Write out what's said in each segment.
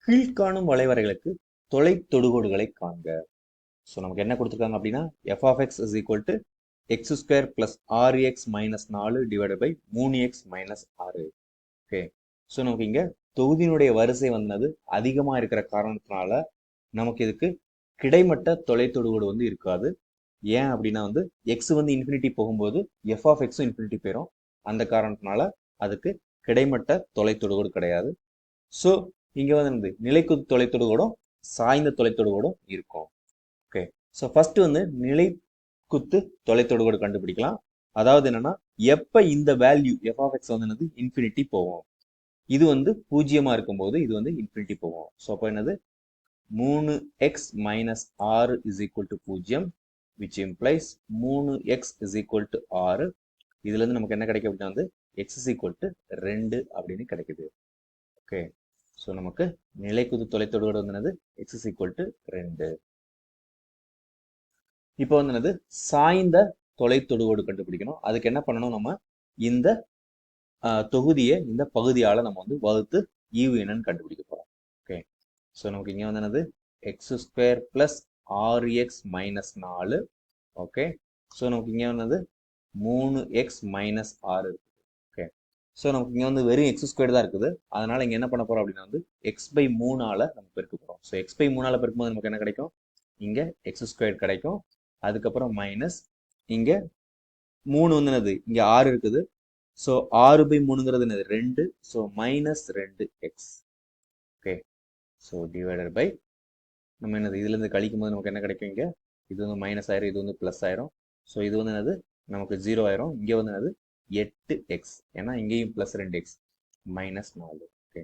கீழ்காணும் வளைவரைகளுக்கு தொலை தொடுகோடுகளை காண்க. ஸோ நமக்கு என்ன கொடுத்துருக்காங்க அப்படின்னா f of x is equal to x square plus 6x minus 4 divided by 3x minus 6. Okay, so நமக்கு இங்க தொகுதியினுடைய வரிசை வந்தது அதிகமாக இருக்கிற காரணத்தினால நமக்கு இதுக்கு கிடைமட்ட தொலை தொடுகோடு வந்து இருக்காது. ஏன் அப்படின்னா வந்து எக்ஸ் வந்து இன்ஃபினிட்டி போகும்போது எஃப் ஆஃப் எக்ஸும் இன்ஃபினிட்டி போயிடும். அந்த காரணத்தினால அதுக்கு கிடைமட்ட தொலை தொடுகோடு கிடையாது. ஸோ இங்க வந்து நிலைக்குத்து தொலை தொடுகோடும் சாய்ந்த தொலை தொடுகோடும் இருக்கும். ஓகே, ஸோ ஃபர்ஸ்ட் வந்து நிலைக்குத்து தொலை தொடுகோடு கண்டுபிடிக்கலாம். அதாவது என்னன்னா எப்ப இந்த வேல்யூ எஃப் ஆஃப் எக்ஸ் வந்து என்னது இன்ஃபினிட்டி போவோம், இது வந்து பூஜ்ஜியமா இருக்கும்போது இது வந்து இன்ஃபினிட்டி போவோம். ஸோ அப்போ என்னது 3x minus 6 is equal to 0, which implies 3x is equal to 6. இதுல இருந்து நமக்கு என்ன கிடைக்கும் அப்படின்னா வந்து x is equal to 2 அப்படின்னு கிடைக்குது. ஓகே, ஸோ நமக்கு நிலைக்குத்து தொலைத்தொடுகோடு வந்து என்னது x is equal to 2. இப்போ வந்து என்னது சாய்ந்த தொலைத்தொடுகோடு கண்டுபிடிக்கணும். அதுக்கு என்ன பண்ணணும், நம்ம இந்த தொகுதியை இந்த பகுதியால நம்ம வந்து வகுத்து ஈவு என்னன்னு கண்டுபிடிக்க போறோம். ஓகே, ஸோ நமக்கு இங்கே வந்து என்னது X square plus 6x minus 4. Okay, so நமக்கு இங்கே வந்து 3x மைனஸ் 6 இருக்கு. ஓகே, ஸோ நமக்கு இங்கே வந்து வெறும் எக்ஸ் ஸ்கொயர் தான் இருக்குது. அதனால இங்கே என்ன பண்ண போறோம் அப்படின்னா வந்து எக்ஸ் பை 3ஆல நம்ம பெருக்க போறோம். ஸோ எக்ஸ் பை 3ஆல பெருக்கும்போது நமக்கு என்ன கிடைக்கும், இங்க எக்ஸ் ஸ்கொயர் கிடைக்கும். அதுக்கப்புறம் மைனஸ் இங்க 3 வந்து என்னது இங்க 6 இருக்குது. ஸோ 6 பை 3ங்கிறது என்னது 2. So minus 2x. Okay, so divided by நம்ம என்னது இதுல இருந்து கழிக்கும் போது நமக்கு என்ன கிடைக்கும், இங்க இது வந்து மைனஸ் ஆயிரும், இது வந்து பிளஸ் ஆயிரும். ஸோ இது வந்து என்னது நமக்கு 0 ஆயிரும். இங்க வந்து என்னது 8x, ஏன்னா இங்கேயும் plus 2x minus 4. Okay,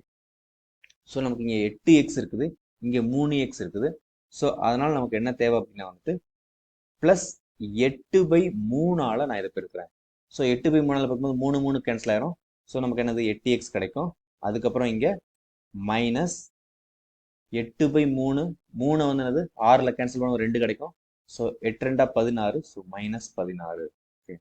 so நமக்கு இங்க 8x இருக்குது, இங்க 3x இருக்குது. ஸோ அதனால நமக்கு என்ன தேவை அப்படின்னா வந்துட்டு பிளஸ் 8 பை 3ஆல நான் இதை பெருக்கிறேன். ஸோ 8 பை 3ஆல பெருக்கும்போது 3 3 கேன்சல் ஆயிரும். ஸோ நமக்கு என்னது 8x கிடைக்கும். அதுக்கப்புறம் இங்க மைனஸ் 8 பை 3 வந்து என்னது 6ல் கேன்சல் பண்ணுவோம், 2 கிடைக்கும். So 8 2 16. So minus 16. Okay,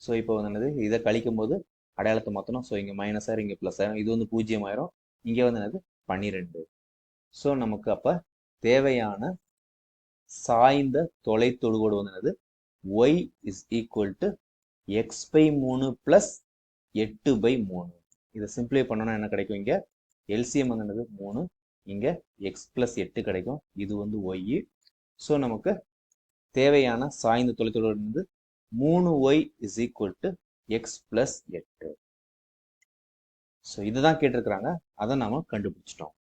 so இப்போ வந்து என்னது இதை கழிக்கும் போது அடையாளத்தை மாற்றணும். ஸோ இங்கே மைனஸ் ஆயிரும், இங்கே ப்ளஸ் ஆயிரும், இது வந்து 0 ஆயிரும், இங்கே வந்து என்னது 12. ஸோ நமக்கு அப்போ தேவையான சாய்ந்த தொலை தொடுகோடு வந்து என்னது y is equal to x by 3 plus 8 by 3. இதை சிம்பிளை பண்ணோம்னா என்ன கிடைக்கும், இங்க எல்சிஎம் வந்து என்னது 3, இங்க x பிளஸ் 8 கிடைக்கும், இது வந்து y. ஸோ நமக்கு தேவையான சாய்ந்த தொலை தொடுகோடு வந்து 3y is equal to x plus 8. So இதுதான் கேட்டிருக்கிறாங்க, அதை நாம கண்டுபிடிச்சிட்டோம்.